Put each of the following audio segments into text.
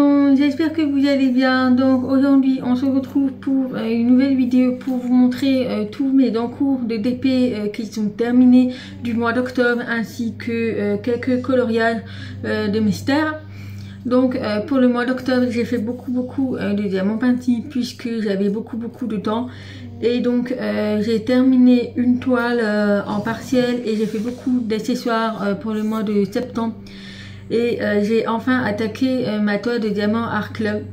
monde, j'espère que vous allez bien. Donc aujourd'hui on se retrouve pour une nouvelle vidéo pour vous montrer tous mes encours de DP qui sont terminés du mois d'octobre, ainsi que quelques coloriages de mystère. Donc pour le mois d'octobre j'ai fait beaucoup de diamants peintis puisque j'avais beaucoup de temps. Et donc j'ai terminé une toile en partiel et j'ai fait beaucoup d'accessoires pour le mois de septembre. Et j'ai enfin attaqué ma toile de diamant Art Club.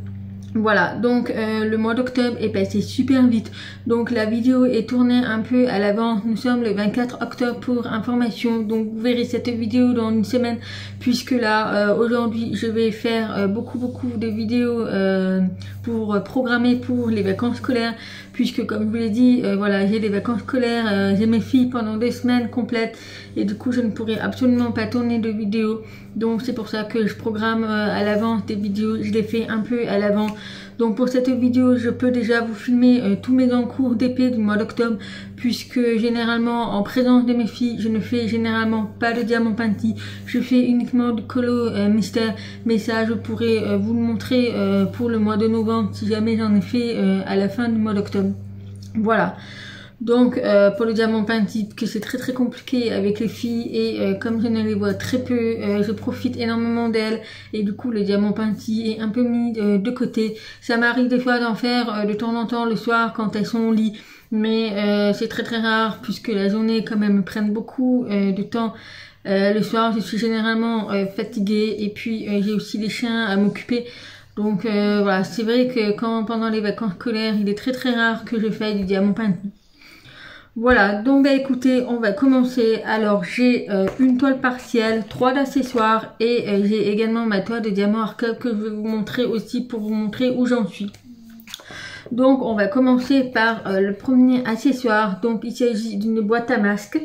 Voilà, donc le mois d'octobre est passé super vite. Donc la vidéo est tournée un peu à l'avance. Nous sommes le 24 octobre pour information. Donc vous verrez cette vidéo dans une semaine. Puisque là, aujourd'hui, je vais faire beaucoup de vidéos pour programmer pour les vacances scolaires. Puisque comme je vous l'ai dit, voilà, j'ai les vacances scolaires, j'ai mes filles pendant 2 semaines complètes. Et du coup, je ne pourrai absolument pas tourner de vidéos. Donc c'est pour ça que je programme à l'avance des vidéos. Je les fais un peu à l'avant. Donc pour cette vidéo, je peux déjà vous filmer tous mes encours d'épée du mois d'octobre, puisque généralement en présence de mes filles, je ne fais généralement pas de diamant peinti, je fais uniquement du colo mystère, mais ça je pourrais vous le montrer pour le mois de novembre si jamais j'en ai fait à la fin du mois d'octobre. Voilà. Donc pour le diamant peinti, que c'est très compliqué avec les filles et comme je ne les vois très peu, je profite énormément d'elles et du coup le diamant peinti est un peu mis de côté. Ça m'arrive des fois d'en faire de temps en temps le soir quand elles sont au lit, mais c'est très rare puisque la journée quand même me prenne beaucoup de temps. Le soir je suis généralement fatiguée et puis j'ai aussi les chiens à m'occuper. Donc voilà, c'est vrai que pendant les vacances scolaires, il est très rare que je fasse du diamant peinti. Voilà, donc bah écoutez, on va commencer. Alors j'ai une toile partielle, 3 d'accessoires et j'ai également ma toile de diamant Art Club que je vais vous montrer aussi pour vous montrer où j'en suis. Donc on va commencer par le premier accessoire. Donc il s'agit d'une boîte à masque.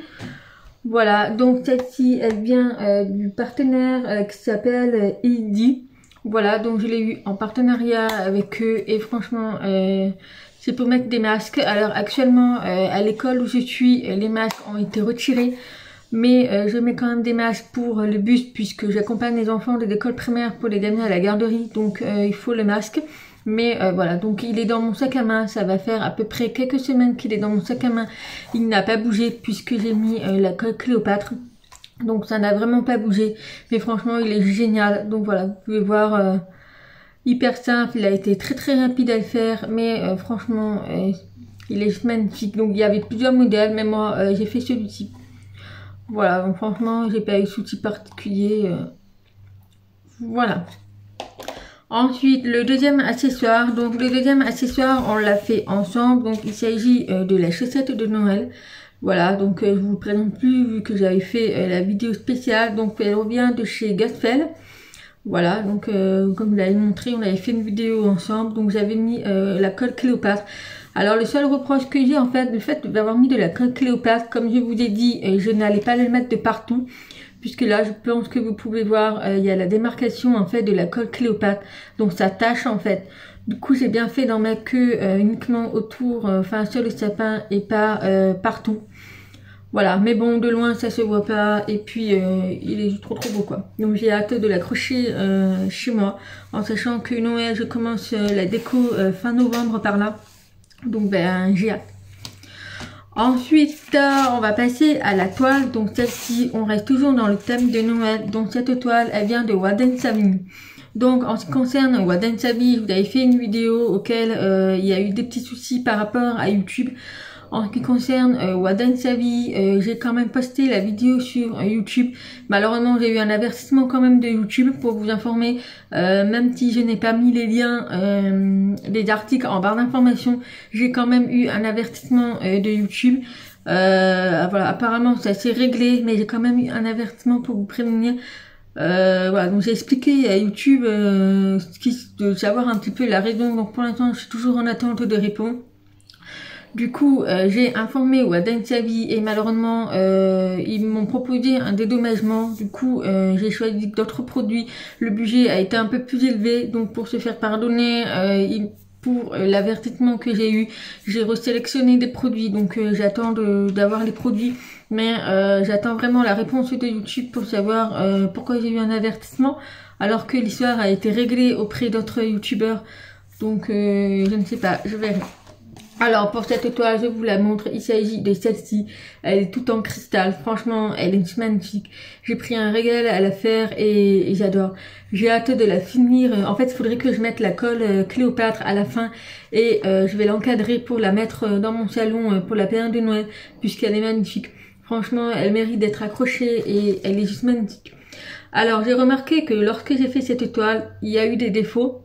Voilà, donc celle-ci elle vient du partenaire qui s'appelle Easy. Voilà, donc je l'ai eu en partenariat avec eux et franchement c'est pour mettre des masques. Alors actuellement à l'école où je suis, les masques ont été retirés, mais je mets quand même des masques pour le bus puisque j'accompagne les enfants de l'école primaire pour les amener à la garderie, donc il faut le masque. Mais voilà, donc il est dans mon sac à main, ça va faire à peu près quelques semaines qu'il est dans mon sac à main. Il n'a pas bougé puisque j'ai mis la colle Cléopâtre. Donc ça n'a vraiment pas bougé, mais franchement il est génial. Donc voilà, vous pouvez voir, hyper simple, il a été très rapide à le faire, mais franchement il est magnifique. Donc il y avait plusieurs modèles, mais moi j'ai fait celui-ci. Voilà, donc franchement j'ai pas eu de souci particulier. Voilà. Ensuite le deuxième accessoire, donc le deuxième accessoire on l'a fait ensemble, donc il s'agit de la chaussette de Noël. Voilà, donc je vous le présente plus vu que j'avais fait la vidéo spéciale. Donc elle revient de chez Gasfel. Voilà, donc comme je l'avais montré, on avait fait une vidéo ensemble. Donc j'avais mis la colle Cléopâtre. Alors le seul reproche que j'ai en fait, le fait d'avoir mis de la colle Cléopâtre, comme je vous ai dit, je n'allais pas le mettre de partout. Puisque là, je pense que vous pouvez voir, il y a la démarcation en fait de la colle Cléopâtre. Donc ça tâche en fait. Du coup, j'ai bien fait d'en mettre que uniquement autour, enfin sur le sapin et pas partout. Voilà, mais bon, de loin ça se voit pas et puis il est trop beau quoi. Donc j'ai hâte de l'accrocher chez moi, en sachant que Noël, je commence la déco fin novembre par là. Donc ben j'ai hâte. Ensuite, on va passer à la toile. Donc celle-ci, on reste toujours dans le thème de Noël. Donc cette toile, elle vient de Waden Savini. Donc en ce qui concerne Waden Savini, vous avez fait une vidéo auquel il y a eu des petits soucis par rapport à YouTube. En ce qui concerne Waden Savini, j'ai quand même posté la vidéo sur YouTube. Malheureusement, j'ai eu un avertissement quand même de YouTube pour vous informer. Même si je n'ai pas mis les liens des articles en barre d'information, j'ai quand même eu un avertissement de YouTube. Voilà, apparemment ça s'est réglé, mais j'ai quand même eu un avertissement pour vous prévenir. Voilà, donc j'ai expliqué à YouTube de savoir un petit peu la raison. Donc pour l'instant, je suis toujours en attente de réponse. Du coup, j'ai informé Waden Savini et malheureusement, ils m'ont proposé un dédommagement. Du coup, j'ai choisi d'autres produits. Le budget a été un peu plus élevé, donc pour se faire pardonner, pour l'avertissement que j'ai eu. J'ai resélectionné des produits, donc j'attends d'avoir les produits, mais j'attends vraiment la réponse de YouTube pour savoir pourquoi j'ai eu un avertissement, alors que l'histoire a été réglée auprès d'autres youtubeurs. Donc je ne sais pas, je verrai. Alors pour cette toile, je vous la montre, il s'agit de celle-ci, elle est toute en cristal, franchement elle est magnifique, j'ai pris un régal à la faire et j'adore, j'ai hâte de la finir. En fait il faudrait que je mette la colle Cléopâtre à la fin et je vais l'encadrer pour la mettre dans mon salon pour la période de Noël, puisqu'elle est magnifique, franchement elle mérite d'être accrochée et elle est juste magnifique. Alors j'ai remarqué que lorsque j'ai fait cette toile, il y a eu des défauts.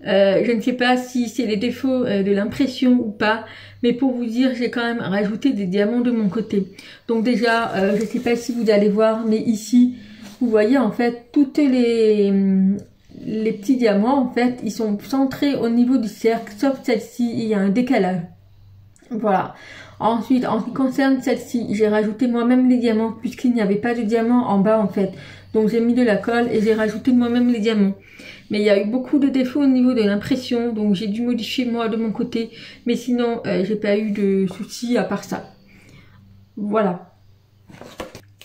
Je ne sais pas si c'est les défauts de l'impression ou pas, mais pour vous dire, j'ai quand même rajouté des diamants de mon côté. Donc déjà, je ne sais pas si vous allez voir, mais ici, vous voyez en fait, toutes les petits diamants, en fait, ils sont centrés au niveau du cercle, sauf celle-ci, il y a un décalage. Voilà. Ensuite, en ce qui concerne celle-ci, j'ai rajouté moi-même les diamants, puisqu'il n'y avait pas de diamants en bas, en fait. Donc j'ai mis de la colle et j'ai rajouté moi-même les diamants. Mais il y a eu beaucoup de défauts au niveau de l'impression, donc j'ai dû modifier moi de mon côté. Mais sinon, j'ai pas eu de soucis à part ça. Voilà.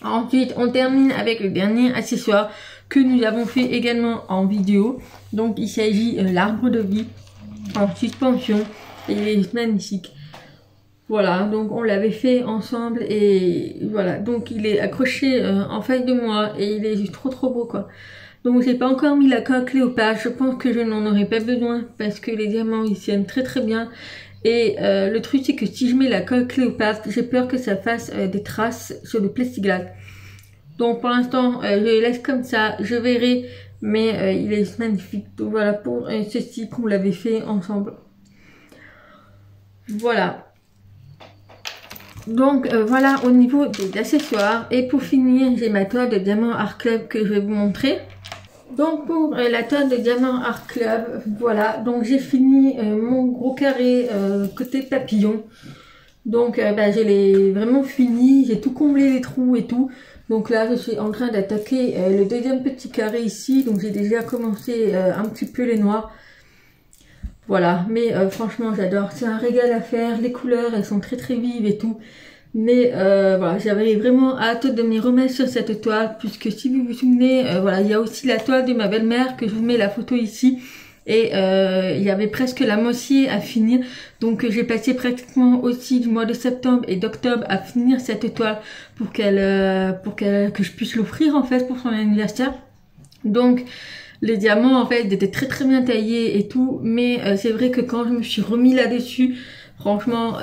Ensuite, on termine avec le dernier accessoire que nous avons fait également en vidéo. Donc il s'agit de l'arbre de vie en suspension et il est magnifique. Voilà, donc on l'avait fait ensemble et voilà, donc il est accroché en face de moi et il est trop beau quoi. Donc j'ai pas encore mis la colle Cléopâtre, je pense que je n'en aurai pas besoin parce que les diamants ils tiennent très bien. Et le truc c'est que si je mets la colle Cléopâtre, j'ai peur que ça fasse des traces sur le plexiglas. Donc pour l'instant je le laisse comme ça, je verrai, mais il est magnifique. Donc voilà pour ceci qu'on l'avait fait ensemble. Voilà. Donc voilà au niveau des accessoires. Et pour finir, j'ai ma toile de Diamant Art Club que je vais vous montrer. Donc pour la toile de Diamant Art Club, voilà. Donc j'ai fini mon gros carré côté papillon. Donc je l'ai vraiment fini. J'ai tout comblé les trous et tout. Donc là je suis en train d'attaquer le deuxième petit carré ici. Donc j'ai déjà commencé un petit peu les noirs. Voilà, mais franchement j'adore, c'est un régal à faire, les couleurs elles sont très vives et tout. Mais voilà, j'avais vraiment hâte de m'y remettre sur cette toile, puisque si vous vous souvenez, voilà, il y a aussi la toile de ma belle-mère, que je vous mets la photo ici. Et il y avait presque la moitié à finir, donc j'ai passé pratiquement aussi du mois de septembre et d'octobre à finir cette toile pour que je puisse l'offrir en fait pour son anniversaire. Donc les diamants en fait étaient très bien taillés et tout, mais c'est vrai que quand je me suis remis là-dessus, franchement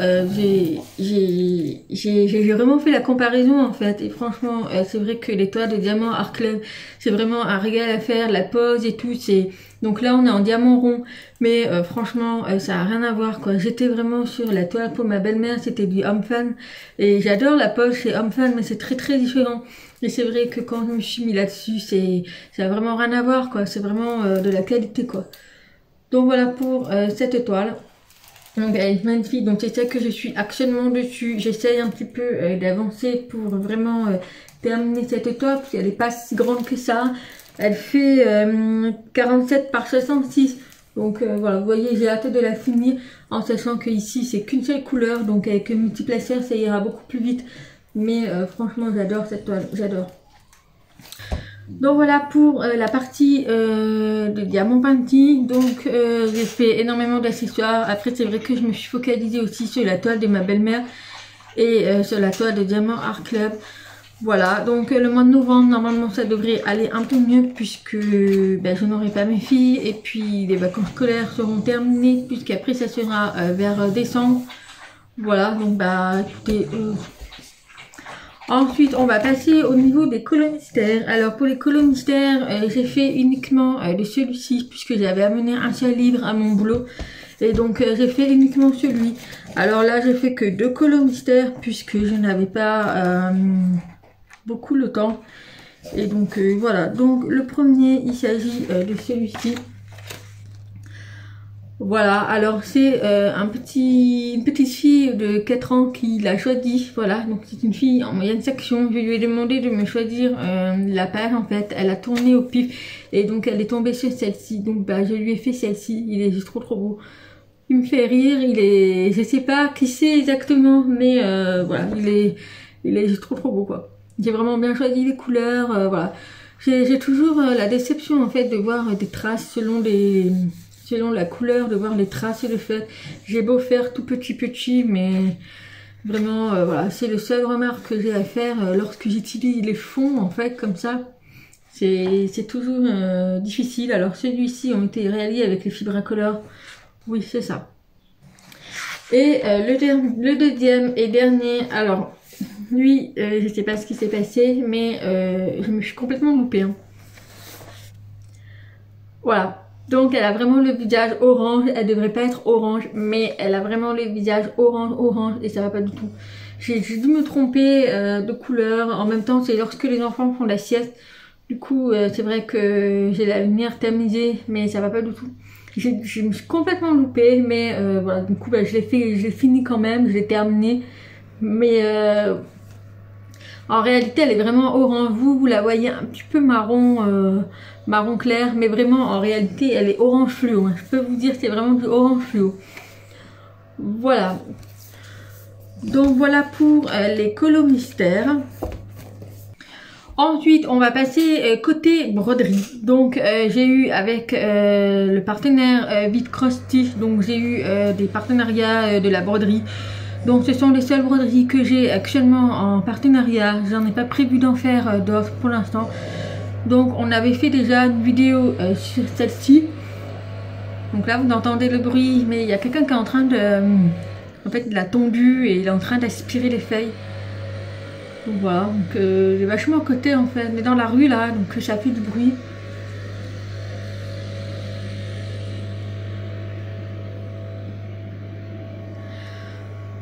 j'ai vraiment fait la comparaison en fait, et franchement c'est vrai que les toiles de Diamant Art Club c'est vraiment un régal à faire, la pose et tout. C'est donc là on est en diamant rond, mais franchement ça a rien à voir quoi. J'étais vraiment sur la toile pour ma belle-mère, c'était du Homme Fan et j'adore la pose chez Homme Fan, mais c'est très différent. Et c'est vrai que quand je me suis mis là-dessus, ça a vraiment rien à voir quoi, c'est vraiment de la qualité quoi. Donc voilà pour cette toile. Donc elle est magnifique, donc c'est ça que je suis actuellement dessus. J'essaye un petit peu d'avancer pour vraiment terminer cette toile, parce qu'elle n'est pas si grande que ça. Elle fait 47 par 66. Donc voilà, vous voyez, j'ai hâte de la finir, en sachant que ici c'est qu'une seule couleur, donc avec un multiplaceur ça ira beaucoup plus vite. Mais franchement j'adore cette toile, j'adore. Donc voilà pour la partie de Diamant Painting. Donc j'ai fait énormément d'accessoires. Après c'est vrai que je me suis focalisée aussi sur la toile de ma belle-mère et sur la toile de Diamant Art Club. Voilà, donc le mois de novembre normalement ça devrait aller un peu mieux, puisque je n'aurai pas mes filles et puis les vacances scolaires seront terminées, puisqu'après ça sera vers décembre. Voilà, donc écoutez, ensuite on va passer au niveau des colos mystères. Alors pour les colos mystères, j'ai fait uniquement de celui-ci, puisque j'avais amené un seul livre à mon boulot. Et donc j'ai fait uniquement celui. Alors là j'ai fait que 2 colos mystères, puisque je n'avais pas beaucoup le temps. Et donc voilà, donc le premier il s'agit de celui-ci. Voilà, alors c'est une petite fille de 4 ans qui l'a choisi, voilà, donc c'est une fille en moyenne section. Je lui ai demandé de me choisir la paire en fait, elle a tourné au pif et donc elle est tombée sur celle-ci, donc bah je lui ai fait celle-ci, il est juste trop beau. Il me fait rire, je sais pas qui c'est exactement, mais voilà, il est juste trop beau quoi. J'ai vraiment bien choisi les couleurs, voilà. J'ai toujours la déception en fait de voir des traces selon la couleur, de voir les traces de fait. J'ai beau faire tout petit, mais vraiment voilà, c'est le seul remarque que j'ai à faire lorsque j'utilise les fonds en fait comme ça. C'est toujours difficile. Alors celui-ci ont été réalisés avec les fibres incolores. Oui, c'est ça. Et le deuxième et dernier, alors lui, je sais pas ce qui s'est passé, mais je me suis complètement loupée. Hein. Voilà. Donc elle a vraiment le visage orange, elle devrait pas être orange, mais elle a vraiment le visage orange et ça va pas du tout. J'ai dû me tromper de couleur, en même temps c'est lorsque les enfants font la sieste, du coup c'est vrai que j'ai la lumière tamisée, mais ça va pas du tout. Je me suis complètement loupée, mais voilà, du coup bah, je l'ai fini quand même, je l'ai terminé, mais en réalité elle est vraiment orange, vous la voyez un petit peu marron, marron clair, mais vraiment en réalité elle est orange fluo, hein. Je peux vous dire c'est vraiment du orange fluo. Voilà, donc voilà pour les colos mystères. Ensuite on va passer côté broderie, donc j'ai eu avec le partenaire Vite Cross Stitch, donc j'ai eu des partenariats de la broderie. Donc ce sont les seules broderies que j'ai actuellement en partenariat, j'en ai pas prévu d'en faire d'autres pour l'instant. Donc on avait fait déjà une vidéo sur celle-ci. Donc là vous entendez le bruit, mais il y a quelqu'un qui est en train de... en fait il a tondu et il est en train d'aspirer les feuilles. Donc voilà, donc j'ai vachement à côté en fait, mais dans la rue là, donc ça fait du bruit.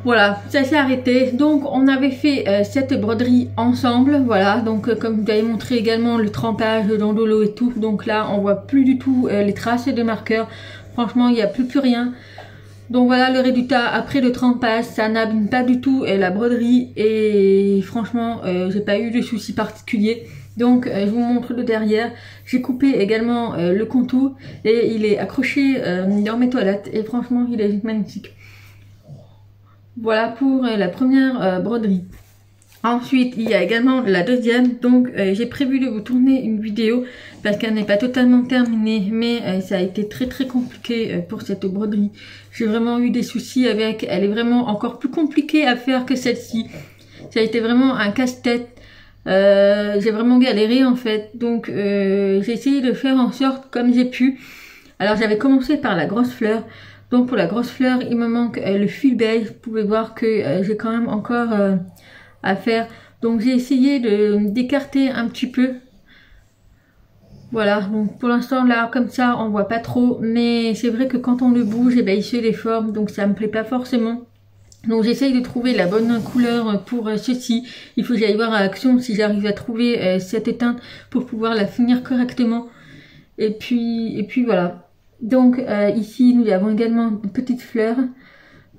Voilà, ça s'est arrêté. Donc on avait fait cette broderie ensemble, voilà. Donc comme vous avez montré également le trempage dans de l'eau et tout. Donc là on voit plus du tout les traces de marqueurs. Franchement il n'y a plus rien. Donc voilà le résultat après le trempage, ça n'abîme pas du tout la broderie. Et franchement j'ai pas eu de soucis particuliers. Donc je vous montre le derrière. J'ai coupé également le contour et il est accroché dans mes toilettes. Et franchement il est magnifique. Voilà pour la première broderie. Ensuite, il y a également la deuxième. Donc, j'ai prévu de vous tourner une vidéo parce qu'elle n'est pas totalement terminée. Mais ça a été très compliqué pour cette broderie. J'ai vraiment eu des soucis avec. Elle est vraiment encore plus compliquée à faire que celle-ci. Ça a été vraiment un casse-tête. J'ai vraiment galéré en fait. Donc, j'ai essayé de faire en sorte comme j'ai pu. Alors, j'avais commencé par la grosse fleur. Donc pour la grosse fleur, il me manque le fil beige. Vous pouvez voir que j'ai quand même encore à faire. Donc j'ai essayé d'écarter un petit peu. Voilà, donc pour l'instant là, comme ça, on voit pas trop. Mais c'est vrai que quand on le bouge, eh ben, il se déforme. Donc ça me plaît pas forcément. Donc j'essaye de trouver la bonne couleur pour ceci. Il faut que j'aille voir à Action si j'arrive à trouver cette teinte pour pouvoir la finir correctement. Et puis voilà. Donc ici nous avons également une petite fleur.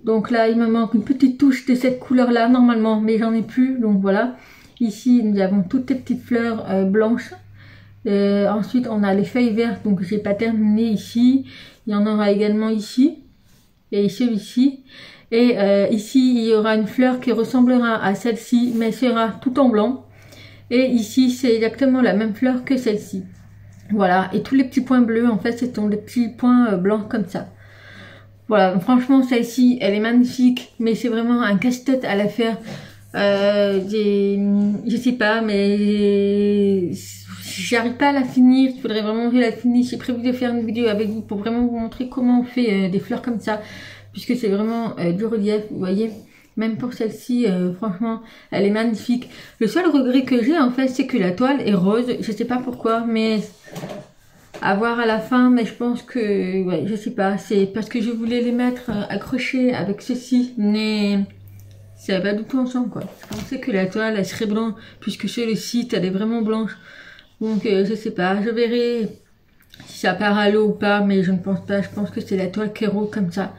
Donc là il me manque une petite touche de cette couleur là normalement, mais j'en ai plus, donc voilà. Ici nous avons toutes les petites fleurs blanches. Ensuite on a les feuilles vertes, donc j'ai pas terminé ici. Il y en aura également ici et celui-ci. Et ici il y aura une fleur qui ressemblera à celle-ci, mais sera tout en blanc. Et ici c'est exactement la même fleur que celle-ci. Voilà, et tous les petits points bleus, en fait, ce sont des petits points blancs comme ça. Voilà, franchement, celle-ci, elle est magnifique, mais c'est vraiment un casse-tête à la faire. Je sais pas, mais j'arrive pas à la finir. Il faudrait vraiment que je la finisse. J'ai prévu de faire une vidéo avec vous pour vraiment vous montrer comment on fait des fleurs comme ça, puisque c'est vraiment du relief, vous voyez. Même pour celle-ci, franchement, elle est magnifique. Le seul regret que j'ai, en fait, c'est que la toile est rose. Je sais pas pourquoi, mais à voir à la fin. Mais je pense que, ouais, je sais pas. C'est parce que je voulais les mettre accrochés avec ceci, mais ça va pas du tout ensemble, quoi. Je pensais que la toile, elle serait blanche, puisque sur le site, elle est vraiment blanche. Donc, je sais pas. Je verrai si ça part à l'eau ou pas, mais je ne pense pas, je pense que c'est la toile Kero comme ça.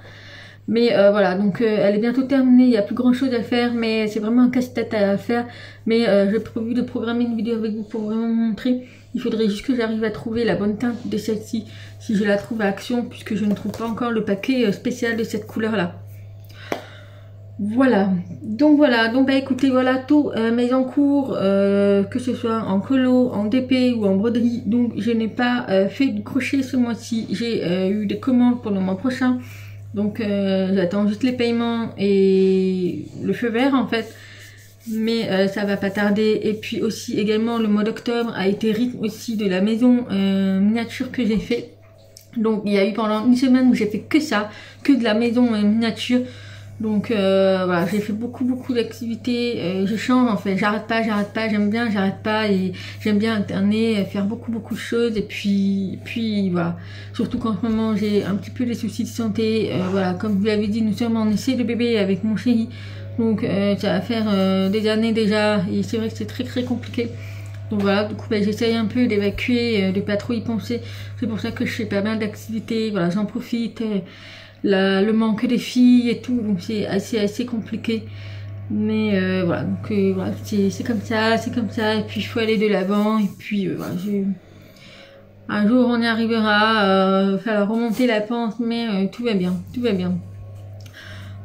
Mais voilà, donc elle est bientôt terminée, il n'y a plus grand chose à faire, mais c'est vraiment un casse-tête à faire. Mais j'ai prévu de programmer une vidéo avec vous pour vraiment vous montrer. Il faudrait juste que j'arrive à trouver la bonne teinte de celle-ci, si je la trouve à Action, puisque je ne trouve pas encore le paquet spécial de cette couleur-là. Voilà, donc bah écoutez, voilà tous mes encours, que ce soit en colo, en DP ou en broderie. Donc je n'ai pas fait de crochet ce mois-ci, j'ai eu des commandes pour le mois prochain. Donc j'attends juste les paiements et le feu vert en fait. Mais ça va pas tarder. Et puis aussi également le mois d'octobre a été rythme aussi de la maison miniature que j'ai fait. Donc il y a eu pendant une semaine où j'ai fait que ça, que de la maison miniature. Donc voilà, j'ai fait beaucoup d'activités, je change en fait, j'arrête pas, j'aime bien, j'arrête pas et j'aime bien alterner, faire beaucoup de choses et puis voilà, surtout qu'en ce moment j'ai un petit peu des soucis de santé, voilà, comme vous l'avez dit, nous sommes en essai de bébé avec mon chéri, donc ça va faire des années déjà et c'est vrai que c'est très compliqué. Donc voilà, du coup j'essaye un peu d'évacuer, de pas trop y penser, c'est pour ça que je fais pas mal d'activités, voilà, j'en profite. Le manque des filles et tout, donc c'est assez compliqué. Mais voilà, donc voilà, c'est comme ça, et puis il faut aller de l'avant, et puis voilà, un jour on y arrivera, falloir remonter la pente, mais tout va bien, tout va bien.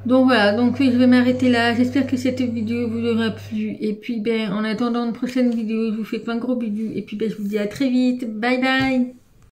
Donc voilà, donc je vais m'arrêter là, j'espère que cette vidéo vous aura plu, et puis ben en attendant une prochaine vidéo, je vous fais plein de gros bisous, et puis ben je vous dis à très vite, bye bye.